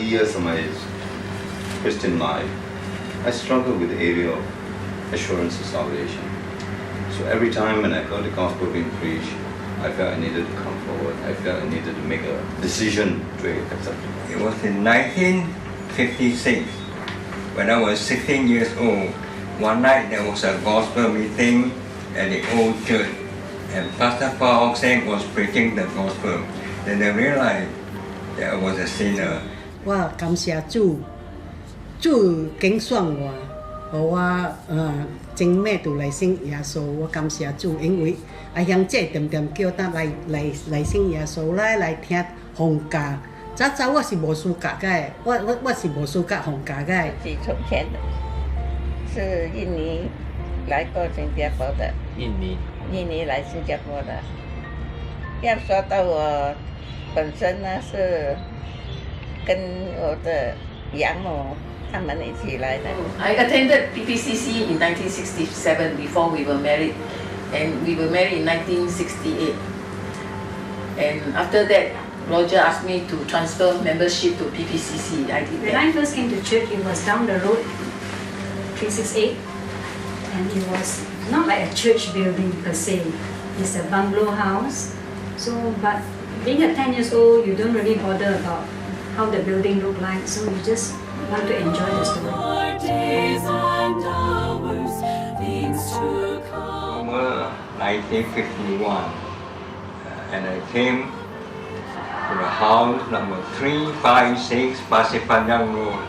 early years of my Christian life, I struggled with the area of assurance of salvation. So every time when I heard the gospel being preached, I felt I needed to come forward. I felt I needed to make a decision to accept it. It was in 1956, when I was 16 years old. One night there was a gospel meeting at the old church, and Pastor Paul Seng was preaching the gospel. Then I realized that I was a sinner. 我感謝主，主揀選我，我真咩都來信耶穌。我感謝主，因為阿兄姐點點叫他來信耶穌來聽奉教。早我是無暑假嘅，我是無暑假奉教嘅。是從前的，是印尼來過新加坡的。印尼來新加坡的。要說到我本身呢，是跟我的養母他們一起來的。I attended PPCC in 1967 before we were married, and we were married in 1968. And after that, Roger asked me to transfer membership to PPCC. I did that. When I first came to church, it was down the road, 368, and it was not like a church building per se. It's a bungalow house. So, but being at 10 years old, you don't really bother about how the building looked like. So you just want to enjoy the story. Days and hours, things to come. 1951, and I came to the house number 356 Pasir Panjang Road,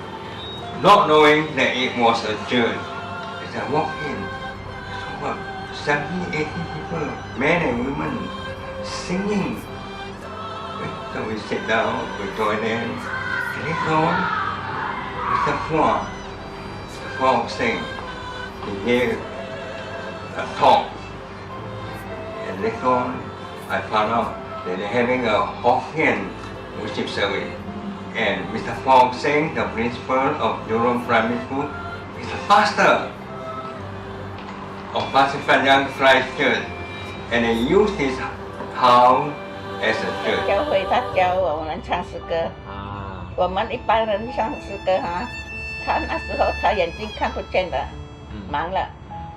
not knowing that it was a church. As I walked in, I saw 70, 80 people, men and women, singing. So we sit down, we join them, and later on, Mr. Fong sing. He gave a talk, and later on, I found out that they're having a Hokkien worship service. And Mr. Fong Seng, the principal of Jurong Primary School, is the pastor of Pasir Panjang Christ Church, and he used his house as a church. 教会他教我们唱诗歌，我们一般人唱诗歌哈，他那时候他眼睛看不见的，盲了，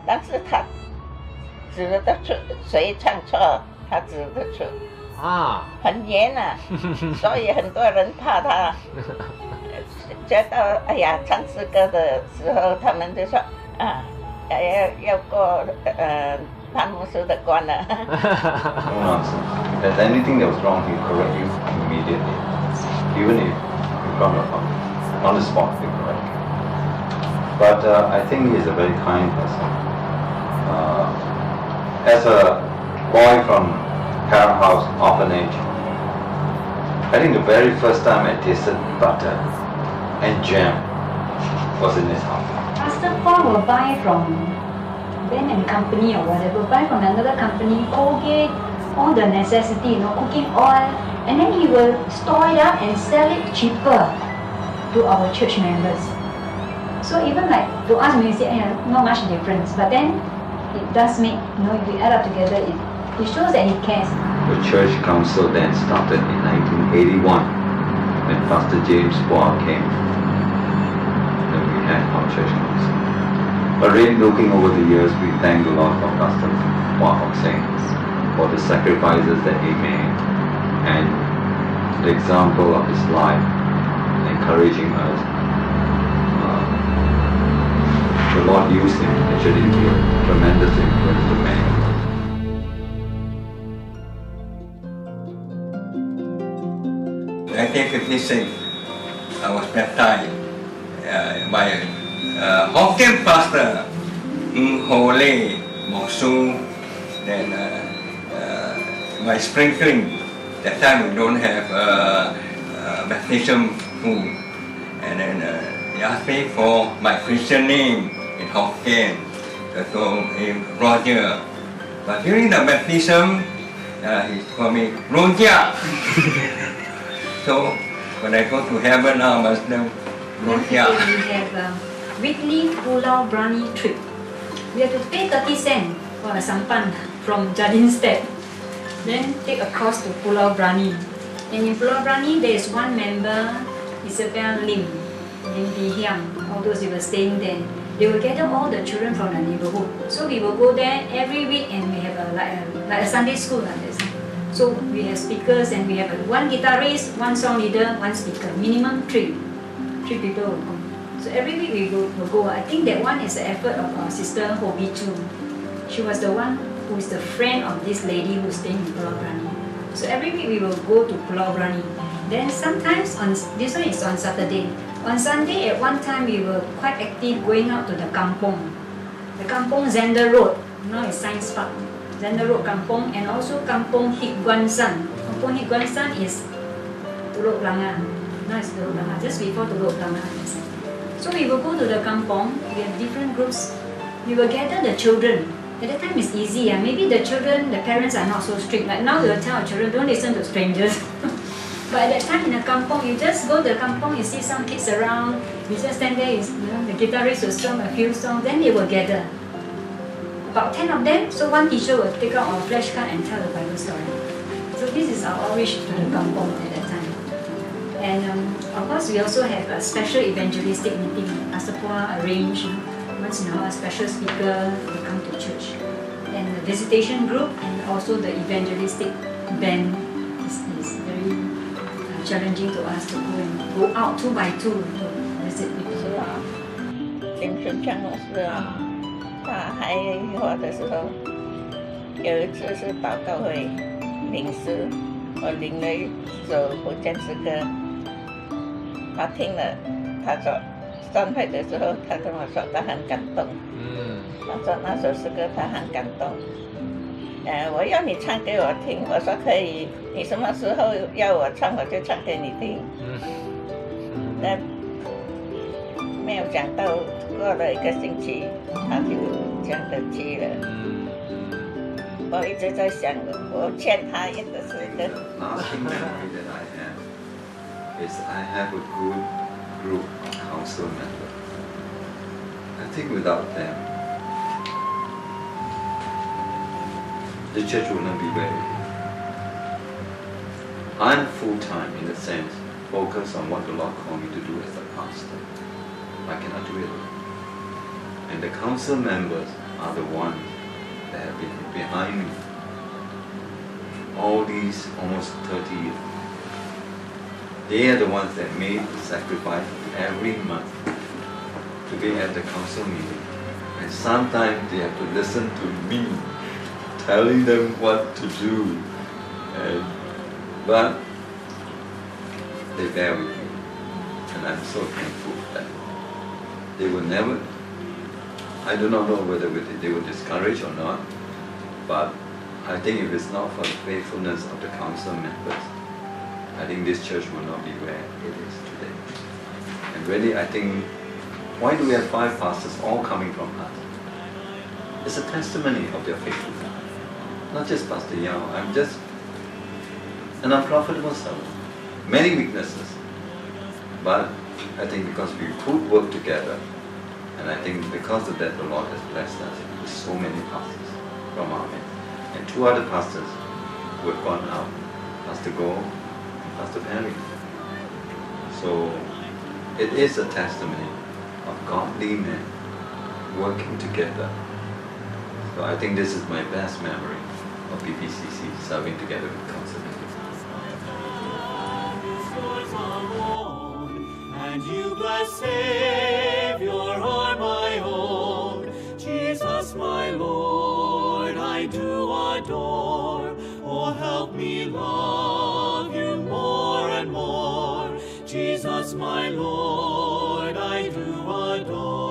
但是他指得出谁唱错，他指得出。很严啊，所以很多人怕他。觉得哎呀，唱诗歌的时候，他们就说啊，要过潘牧师的关了。If there's anything that was wrong, he'll correct you immediately, even if in front of him, on the spot, he'll correct you. But I think he's a very kind person. As a boy from parent house orphanage, I think the very first time I tasted butter and jam was in his house. Pastor Paul will buy from Ben and Company or whatever, buy from another company, Colgate, all the necessity, cooking oil, and then he will store it up and sell it cheaper to our church members. So even like to us, we say, not much difference, but then it does make, if we add up together, it shows that he cares. The church council then started in 1981 when Pastor James Bois came. Then we had our church council. But really looking over the years, we thank the Lord for Pastor Bois for the sacrifices that he made and the example of his life, encouraging us. The Lord used him actually to be a tremendous influence to many. In 1956, I was baptized by a Hokkien pastor, Ho Le Mok Su. Then by sprinkling, that time we don't have baptism pool. And then he asked me for my Christian name in Hokkien. So Roger. But during the baptism, he called me Roger. So when I go to heaven, I must know Roger. We have a weekly Pulau Brani trip. We have to pay 30 cents for a sampan from Jadinstead. Then take across to Pulau Brani. And in Pulau Brani, there is one member Isabel Lim, Lim Bee Hiang, all those they were staying there. They will gather all the children from the neighborhood. So we will go there every week and we have like a Sunday school like this. So we have speakers and we have one guitarist, one song leader, one speaker. Minimum three people will go. So every week we will go. I think that one is the effort of our sister Ho Bee Chu. She was the one who is the friend of this lady who is staying in Pulau Brani. So every week we will go to Pulau Brani. Then sometimes this one is on Saturday. On Sunday at one time we were quite active going out to the kampong. The kampong Zender Road, now it's Science Park. Zender Road Kampong and also Kampong Hit Guan San. Kampong Hit Guan San is Teluk Blangah. Now it's Teluk Blangah, just before Teluk Blangah. So we will go to the kampong, we have different groups. We will gather the children. At that time it's easy. Maybe the children, the parents are not so strict. Like now we will tell our children, don't listen to strangers. But at that time in the kampong, you just go to the kampong, you see some kids around, you just stand there, the guitarist will strum a few songs, then they will gather. About 10 of them, so one teacher will take out our flashcard and tell the Bible story. So this is our outreach to the kampong at that time. And of course, we also have a special evangelistic meeting. Pastor Pua arranged once in a while a special speaker will come to church. And the visitation group and also the evangelistic band is very challenging to us to go out 2 by 2 to visit people. 是啊，林春强老师啊，他还活的时候，有一次是祷告会领诗，我领了一首福建诗歌，他听了，他说散会的时候，他跟我说他很感动，他说那首诗歌他很感动。我要你唱给我听，我说可以，你什么时候要我唱，我就唱给你听。那没有想到，过了1个星期，他就这样的去了。我一直在想，我欠他一个诗歌。 Lasting memory that I have is I have a good group of council members. I think without them, the church would not be where it is. I'm full-time in a sense, focused on what the Lord called me to do as a pastor. I cannot do it alone. And the council members are the ones that have been behind me all these almost 30 years. They are the ones that made the sacrifice every month to be at the council meeting. And sometimes they have to listen to me telling them what to do. But they bear with me. And I'm so thankful for that. They will never, I do not know whether they will discourage or not, but I think if it's not for the faithfulness of the council members, I think this church will not be where it is today. And really, I think, why do we have 5 pastors all coming from us? It's a testimony of their faithfulness. Not just Pastor Yao, I'm just an unprofitable servant. Many weaknesses. But I think because we put work together, and I think because of that the Lord has blessed us with so many pastors from our men. And 2 other pastors who have gone out, Pastor Go and Pastor Perry. So it is a testimony of godly men working together. So I think this is my best memory of PPCC serving together with council members. And you, blessed Savior, are my own. Jesus, my Lord, I do adore. Oh, help me love you more and more. Jesus, my Lord, I do adore.